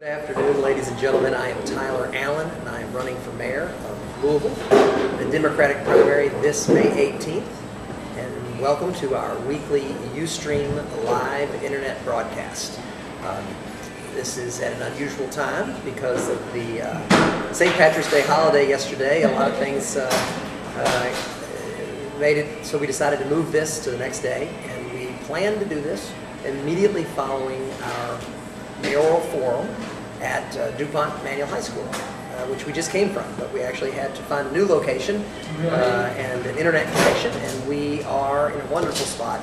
Good afternoon, ladies and gentlemen. I am Tyler Allen, and I am running for mayor of Louisville, the Democratic primary this May 18th. And welcome to our weekly Ustream live internet broadcast. This is at an unusual time because of the St. Patrick's Day holiday yesterday. A lot of things made it so we decided to move this to the next day, and we plan to do this immediately following our mayoral forum at DuPont Manual High School, which we just came from, but we actually had to find a new location and an internet connection, and we are in a wonderful spot.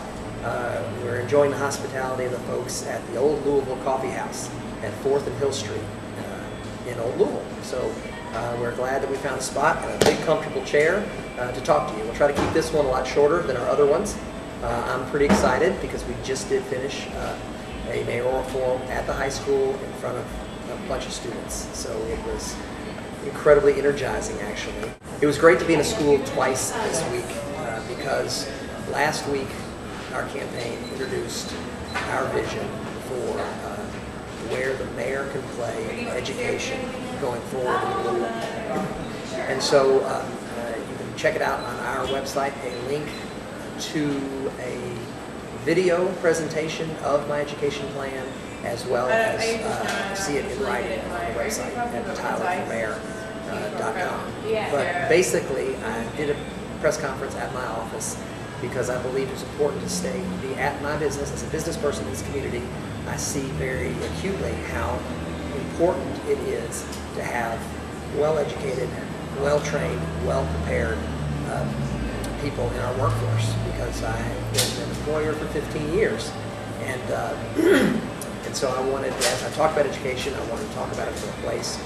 We're enjoying the hospitality of the folks at the old Louisville Coffee House at 4th and Hill Street in Old Louisville. So we're glad that we found a spot and a big comfortable chair to talk to you. We'll try to keep this one a lot shorter than our other ones. I'm pretty excited because we just did finish a mayoral forum at the high school in front of a bunch of students. So it was incredibly energizing, actually. It was great to be in a school twice this week because last week our campaign introduced our vision for where the mayor can play education going forward in Louisville. And so you can check it out on our website, a link to a video presentation of my education plan, as well as see it in writing on the website at tylerformayor.com. But basically, I did a press conference at my office because I believe it's important to be at my business. As a business person in this community, I see very acutely how important it is to have well-educated, well-trained, well-prepared people in our workforce, because I've been an employer for 15 years, and so I wanted, as I talk about education, I wanted to talk about it from a place,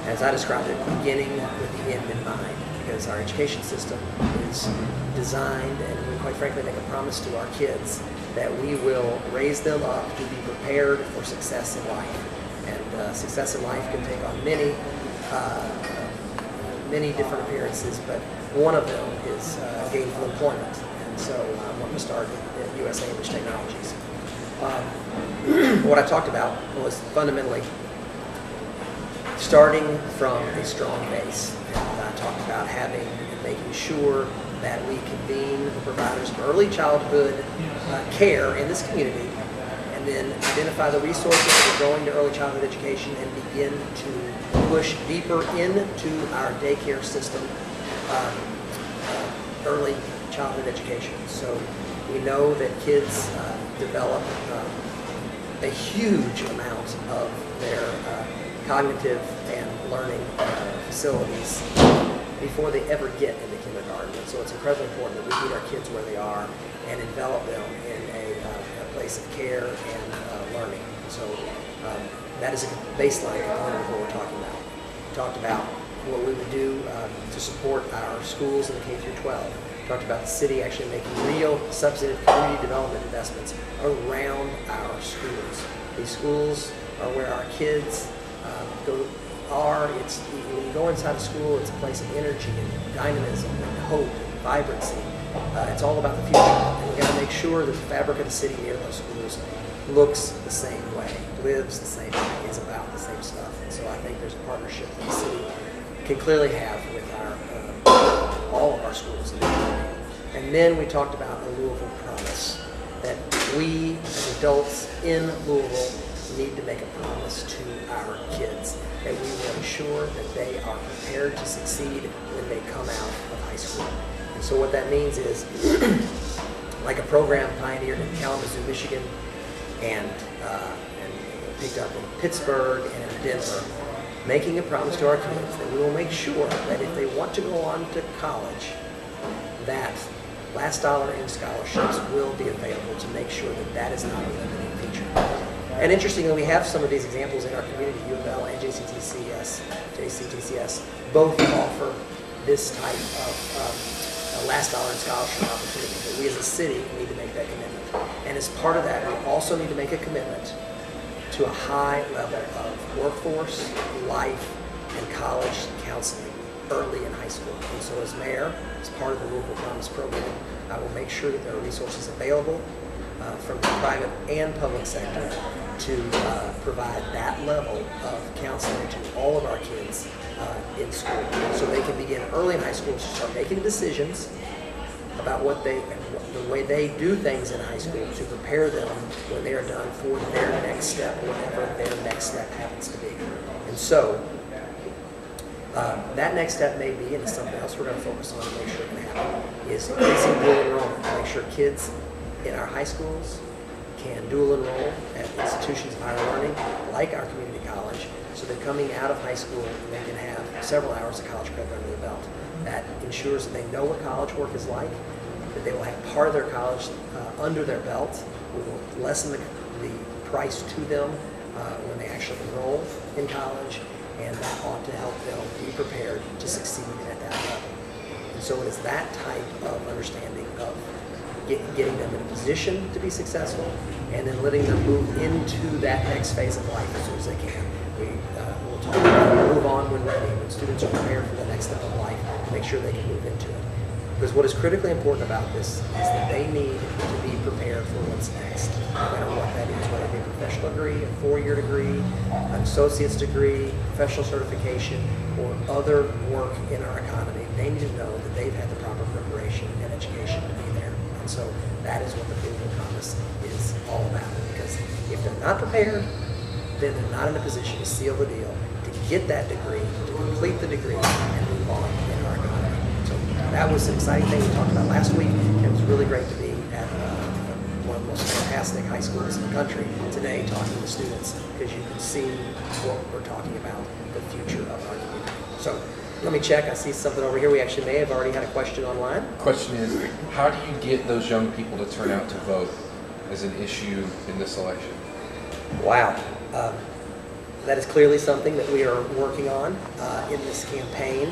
as I described it, beginning with the end in mind, because our education system is designed, and we quite frankly make a promise to our kids that we will raise them up to be prepared for success in life. And success in life can take on many different appearances, but one of them is gainful employment. And so I want to start at USA English Technologies. What I talked about was fundamentally starting from a strong base. And I talked about having and making sure that we convene the providers of early childhood care in this community, and then identify the resources that are going to early childhood education and begin to push deeper into our daycare system, early childhood education. So we know that kids develop a huge amount of their cognitive and learning facilities before they ever get into kindergarten. And so it's incredibly important that we meet our kids where they are and envelop them in a place of care and learning. So that is a baseline component of what we're talking about. We talked about what we would do to support our schools in the K through 12. We talked about the city actually making real substantive community development investments around our schools. These schools are where our kids are. When you go inside a school, it's a place of energy and dynamism and hope and vibrancy. It's all about the future, and we've got to make sure that the fabric of the city near those schools looks the same way, lives the same way, is about the same stuff. And so I think there's a partnership that the city can clearly have with all of our schools in the community. And then we talked about a Louisville promise, that we as adults in Louisville need to make a promise to our kids that we will ensure that they are prepared to succeed when they come out of high school. And so what that means is, like a program pioneered in Kalamazoo, Michigan, and picked up in Pittsburgh and in Denver, making a promise to our kids that we will make sure that if they want to go on to college, that last dollar in scholarships will be available to make sure that that is not a limiting feature. And interestingly, we have some of these examples in our community. U of L and JCTCS both offer this type of last dollar in scholarship opportunity. But we as a city need to make that commitment. And as part of that, we also need to make a commitment to a high level of workforce, life, and college counseling early in high school. And so as mayor, as part of the Louisville Promise program, I will make sure that there are resources available from the private and public sector to provide that level of counseling to all of our kids in school, so they can begin early in high school to start making decisions about the way they do things in high school to prepare them when they are done for their next step, whatever their next step happens to be. And so that next step may be, and it's something else we're going to focus on to make sure it can happen, is increasing dual enrollment, to make sure kids in our high schools can dual enroll at institutions of higher learning like our community college, so that coming out of high school they can have several hours of college credit under their belt. That ensures that they know what college work is like, that they will have part of their college under their belt. We will lessen the price to them when they actually enroll in college, and that ought to help them be prepared to succeed at that level. And so it is that type of understanding of getting them in a position to be successful, and then letting them move into that next phase of life as soon as they can. We'll talk about move on when ready, when students are prepared for the next step of life, to make sure they can move into it. Because what is critically important about this is that they need to be prepared for what's next, no matter what that is, whether it be a professional degree, a 4-year degree, an associate's degree, professional certification, or other work in our economy. They need to know that they've had the proper preparation and education to be there. And so that is what the Louisville Promise is all about. Because if they're not prepared, then they're not in a position to seal the deal, to get that degree, to complete the degree, and move on in our economy. So that was an exciting thing we talked about last week, and it was really great to be at one of the most fantastic high schools in the country today talking to students, because you can see what we're talking about, the future of our community. So let me check. I see something over here. We actually may have already had a question online. Question is, how do you get those young people to turn out to vote as an issue in this election? Wow. That is clearly something that we are working on in this campaign.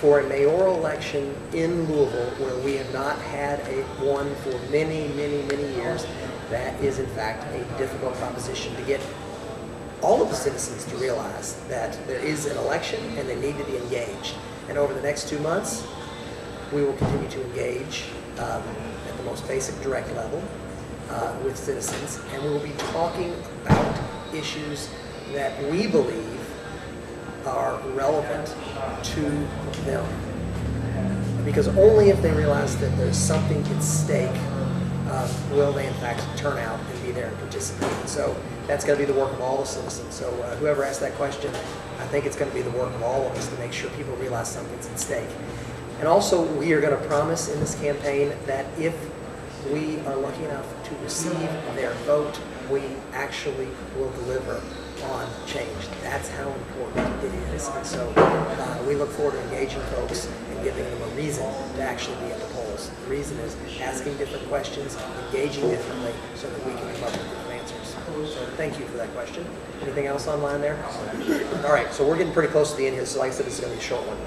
For a mayoral election in Louisville, where we have not had one for many, many, many years, that is in fact a difficult proposition to get all of the citizens to realize that there is an election and they need to be engaged. And over the next 2 months, we will continue to engage at the most basic direct level with citizens, and we will be talking about issues that we believe are relevant to them. Because only if they realize that there's something at stake will they in fact turn out and be there and participate. And so that's going to be the work of all the citizens. So whoever asked that question, I think it's going to be the work of all of us to make sure people realize something's at stake. And also, we are going to promise in this campaign that if we are lucky enough to receive their vote, we actually will deliver on change. That's how important it is. And so we look forward to engaging folks and giving them a reason to actually be at the polls. The reason is asking different questions, engaging differently, so that we can come up with different answers. So thank you for that question. Anything else online there? All right, so we're getting pretty close to the end here, so like I said, this is going to be a short one.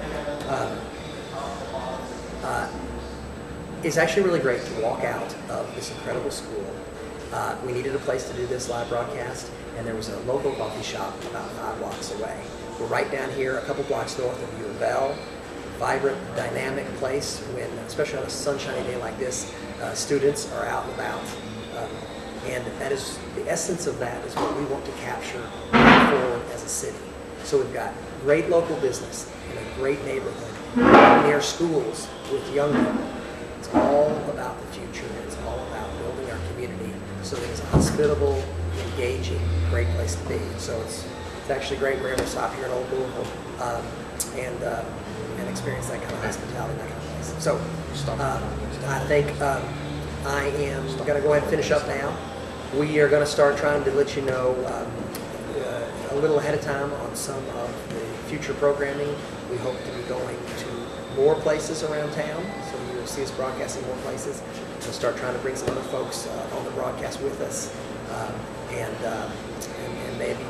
It's actually really great to walk out of this incredible school. We needed a place to do this live broadcast, and there was a local coffee shop about 5 blocks away. We're right down here, a couple blocks north of Louisville. Vibrant, dynamic place when, especially on a sunshiny day like this, students are out and about. And that is, the essence of that is what we want to capture forward as a city. So we've got great local business in a great neighborhood, near schools with young people. It's all about the future. It's all about building our community so that it's a hospitable, engaging, great place to be. So it's actually great. We're able to stop here in Old Louisville and experience that kind of hospitality, that kind of place. So I think I am going to go ahead and finish up now. We are going to start trying to let you know a little ahead of time on some of the future programming. We hope to be going to more places around town, so you will see us broadcasting more places. We'll start trying to bring some other folks on the broadcast with us, and maybe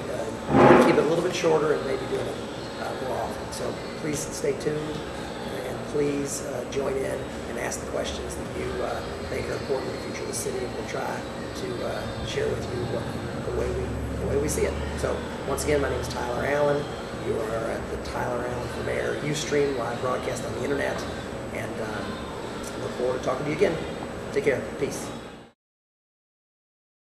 keep it a little bit shorter and maybe doing it more often. So please stay tuned, and please join in and ask the questions that you think are important to the future of the city, and we'll try to share with you the way we see it. So once again, my name is Tyler Allen. You are at the Tyler Allen for Mayor Ustream live broadcast on the internet, and look forward to talking to you again. Take care. Peace.